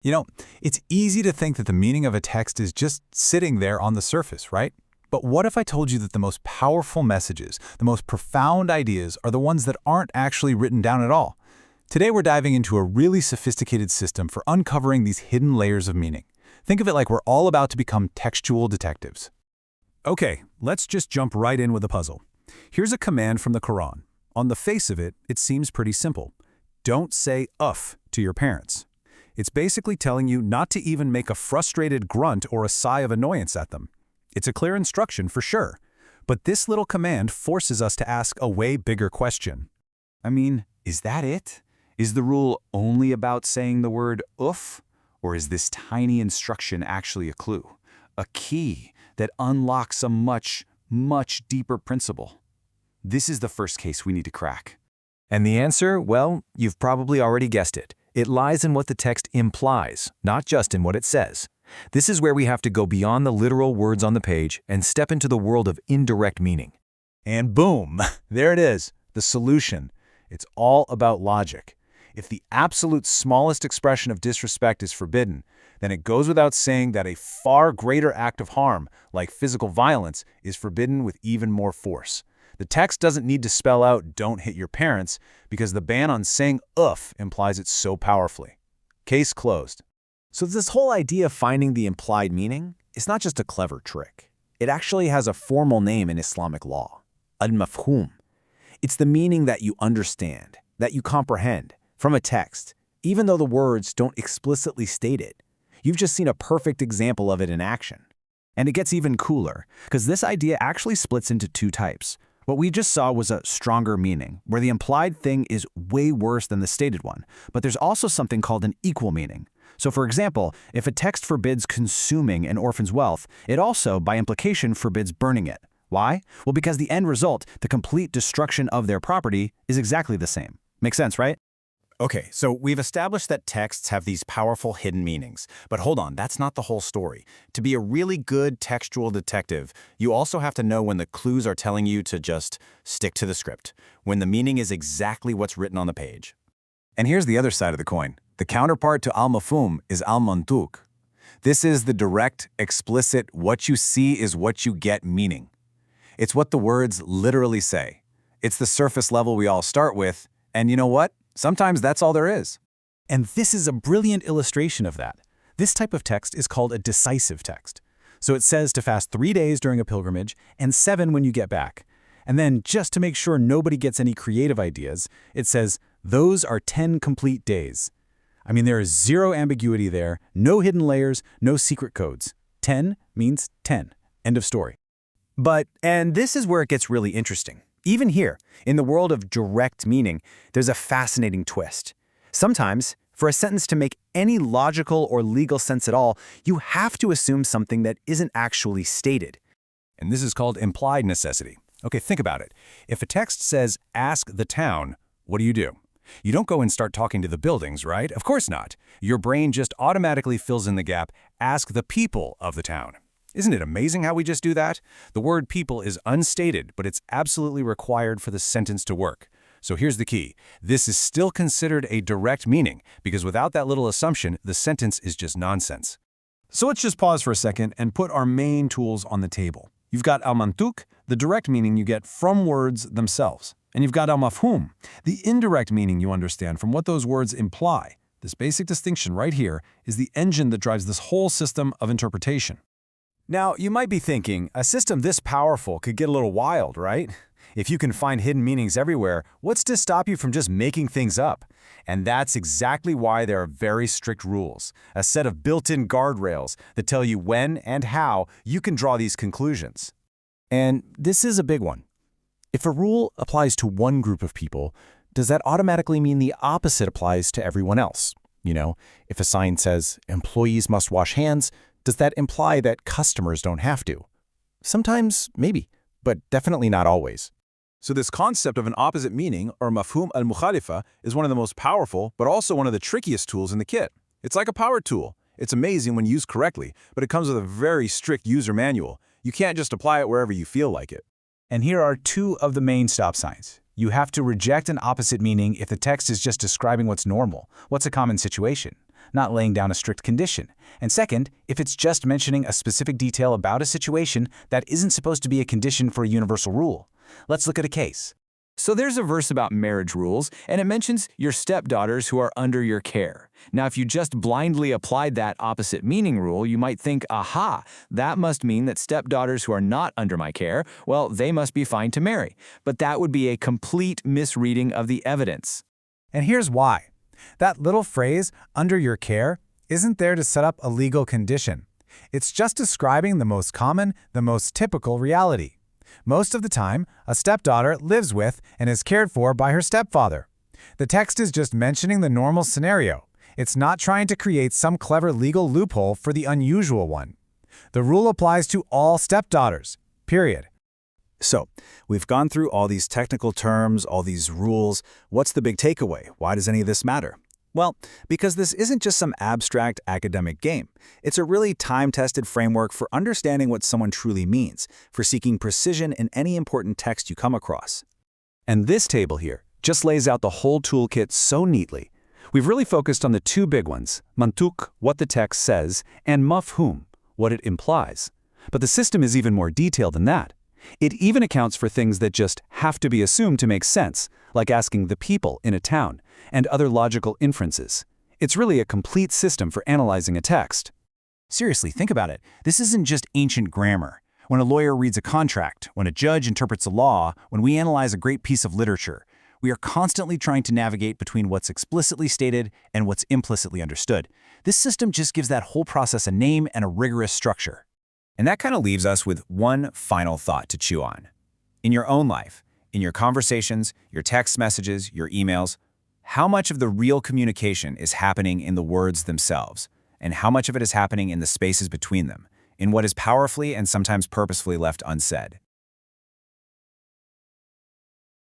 You know, it's easy to think that the meaning of a text is just sitting there on the surface, right? But what if I told you that the most powerful messages, the most profound ideas, are the ones that aren't actually written down at all? Today we're diving into a really sophisticated system for uncovering these hidden layers of meaning. Think of it like we're all about to become textual detectives. Okay, let's just jump right in with the puzzle. Here's a command from the Quran. On the face of it, it seems pretty simple. Don't say uff to your parents. It's basically telling you not to even make a frustrated grunt or a sigh of annoyance at them. It's a clear instruction for sure, but this little command forces us to ask a way bigger question. I mean, is that it? Is the rule only about saying the word uff? Or is this tiny instruction actually a clue, a key that unlocks a much, much deeper principle? This is the first case we need to crack. And the answer, well, you've probably already guessed it. It lies in what the text implies, not just in what it says. This is where we have to go beyond the literal words on the page and step into the world of indirect meaning. And boom, there it is, the solution. It's all about logic. If the absolute smallest expression of disrespect is forbidden, then it goes without saying that a far greater act of harm, like physical violence, is forbidden with even more force. The text doesn't need to spell out "don't hit your parents" because the ban on saying uff implies it so powerfully. Case closed. So this whole idea of finding the implied meaning is not just a clever trick. It actually has a formal name in Islamic law, Mafhoom. It's the meaning that you understand, that you comprehend, from a text, even though the words don't explicitly state it. You've just seen a perfect example of it in action. And it gets even cooler, because this idea actually splits into two types. What we just saw was a stronger meaning, where the implied thing is way worse than the stated one. But there's also something called an equal meaning. So for example, if a text forbids consuming an orphan's wealth, it also, by implication, forbids burning it. Why? Well, because the end result, the complete destruction of their property, is exactly the same. Makes sense, right? Okay, so we've established that texts have these powerful hidden meanings. But hold on, that's not the whole story. To be a really good textual detective, you also have to know when the clues are telling you to just stick to the script, when the meaning is exactly what's written on the page. And here's the other side of the coin. The counterpart to al-Mafhoom is al-Mantooq. This is the direct, explicit, what you see is what you get meaning. It's what the words literally say. It's the surface level we all start with, and you know what? Sometimes that's all there is. And this is a brilliant illustration of that. This type of text is called a decisive text. So it says to fast 3 days during a pilgrimage and 7 when you get back. And then, just to make sure nobody gets any creative ideas, it says, those are 10 complete days. I mean, there is zero ambiguity there, no hidden layers, no secret codes. 10 means 10. End of story. And this is where it gets really interesting. Even here, in the world of direct meaning, there's a fascinating twist. Sometimes, for a sentence to make any logical or legal sense at all, you have to assume something that isn't actually stated. And this is called implied necessity. Okay, think about it. If a text says, ask the town, what do? You don't go and start talking to the buildings, right? Of course not. Your brain just automatically fills in the gap, ask the people of the town. Isn't it amazing how we just do that? The word people is unstated, but it's absolutely required for the sentence to work. So here's the key. This is still considered a direct meaning, because without that little assumption, the sentence is just nonsense. So let's just pause for a second and put our main tools on the table. You've got al-Mantooq, the direct meaning you get from words themselves. And you've got al-Mafhoom, the indirect meaning you understand from what those words imply. This basic distinction right here is the engine that drives this whole system of interpretation. Now, you might be thinking, a system this powerful could get a little wild, right? If you can find hidden meanings everywhere, what's to stop you from just making things up? And that's exactly why there are very strict rules, a set of built-in guardrails that tell you when and how you can draw these conclusions. And this is a big one. If a rule applies to one group of people, does that automatically mean the opposite applies to everyone else? You know, if a sign says, employees must wash hands, does that imply that customers don't have to? Sometimes, maybe, but definitely not always. So this concept of an opposite meaning, or mafhum al-mukhalifa, is one of the most powerful, but also one of the trickiest tools in the kit. It's like a power tool. It's amazing when used correctly, but it comes with a very strict user manual. You can't just apply it wherever you feel like it. And here are 2 of the main stop signs. You have to reject an opposite meaning if the text is just describing what's normal, what's a common situation. not laying down a strict condition. And second, if it's just mentioning a specific detail about a situation that isn't supposed to be a condition for a universal rule. Let's look at a case. So there's a verse about marriage rules, and it mentions your stepdaughters who are under your care. Now, if you just blindly applied that opposite meaning rule, you might think, aha, that must mean that stepdaughters who are not under my care, well, they must be fine to marry. But that would be a complete misreading of the evidence. And here's why. That little phrase, under your care, isn't there to set up a legal condition. It's just describing the most common, the most typical reality. Most of the time, a stepdaughter lives with and is cared for by her stepfather. The text is just mentioning the normal scenario. It's not trying to create some clever legal loophole for the unusual one. The rule applies to all stepdaughters, period. So, we've gone through all these technical terms, all these rules. What's the big takeaway? Why does any of this matter? Well, because this isn't just some abstract academic game. It's a really time-tested framework for understanding what someone truly means, for seeking precision in any important text you come across. And this table here just lays out the whole toolkit so neatly. We've really focused on the two big ones, Mantooq, what the text says, and Mafhoom, what it implies. But the system is even more detailed than that. It even accounts for things that just have to be assumed to make sense, like asking the people in a town, and other logical inferences. It's really a complete system for analyzing a text. Seriously, think about it. This isn't just ancient grammar. When a lawyer reads a contract, when a judge interprets a law, when we analyze a great piece of literature, we are constantly trying to navigate between what's explicitly stated and what's implicitly understood. This system just gives that whole process a name and a rigorous structure. And that kind of leaves us with one final thought to chew on. In your own life, in your conversations, your text messages, your emails, how much of the real communication is happening in the words themselves, and how much of it is happening in the spaces between them, in what is powerfully and sometimes purposefully left unsaid?